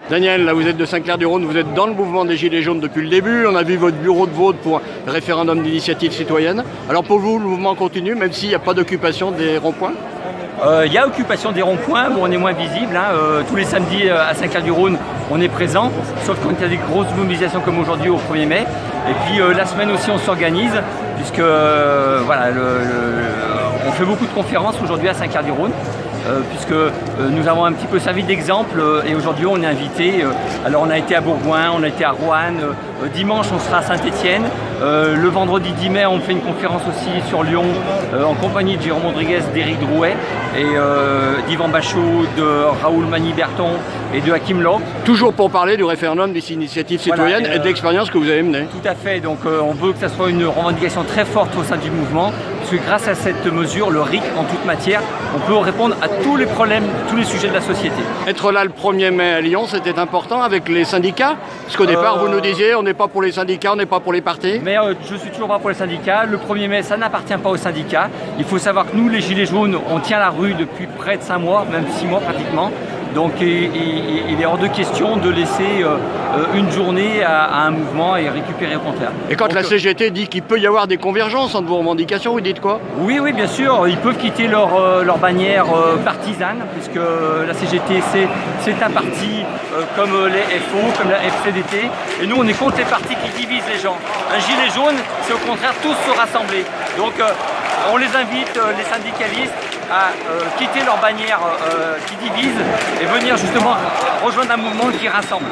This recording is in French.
Daniel, là vous êtes de Saint-Clair-du-Rhône, vous êtes dans le mouvement des Gilets jaunes depuis le début. On a vu votre bureau de vote pour le référendum d'initiative citoyenne. Alors pour vous, le mouvement continue, même s'il n'y a pas d'occupation des ronds-points? Il y a occupation des ronds-points, bon, on est moins visible. Tous les samedis à Saint-Clair-du-Rhône, on est présent, sauf quand il y a des grosses mobilisations comme aujourd'hui au 1er mai. Et puis la semaine aussi, on s'organise, puisque voilà, on fait beaucoup de conférences aujourd'hui à Saint-Clair-du-Rhône. Puisque nous avons un petit peu servi d'exemple et aujourd'hui on est invité. Alors on a été à Bourgoin, on a été à Roanne, dimanche on sera à Saint-Étienne, le vendredi 10 mai on fait une conférence aussi sur Lyon en compagnie de Jérôme Rodriguez, d'Éric Drouet et d'Yvan Bachot, de Raoul Mani-Berton et de Hakim Loeb. Toujours pour parler du référendum d'initiative citoyenne et de l'expérience que vous avez menée. Tout à fait, donc on veut que ça soit une revendication très forte au sein du mouvement, puisque grâce à cette mesure, le RIC en toute matière, on peut répondre à tous les problèmes, tous les sujets de la société. Être là le 1er mai à Lyon, c'était important avec les syndicats? Parce qu'au départ, vous nous disiez, on n'est pas pour les syndicats, on n'est pas pour les partis. Mais je suis toujours pas pour les syndicats. Le 1er mai, ça n'appartient pas aux syndicats. Il faut savoir que nous, les Gilets jaunes, on tient la rue depuis près de 5 mois, même 6 mois pratiquement. Donc il est hors de question de laisser une journée à un mouvement et récupérer au contraire. Et quand la CGT dit qu'il peut y avoir des convergences entre vos revendications, vous dites quoi? Oui, bien sûr, ils peuvent quitter leur bannière partisane, puisque la CGT c'est un parti comme les FO, comme la FCDT, et nous on est contre les partis qui divisent les gens. Un gilet jaune, c'est au contraire tous se rassembler. Donc on les invite, les syndicalistes, à quitter leur bannière qui divise et venir justement rejoindre un mouvement qui rassemble.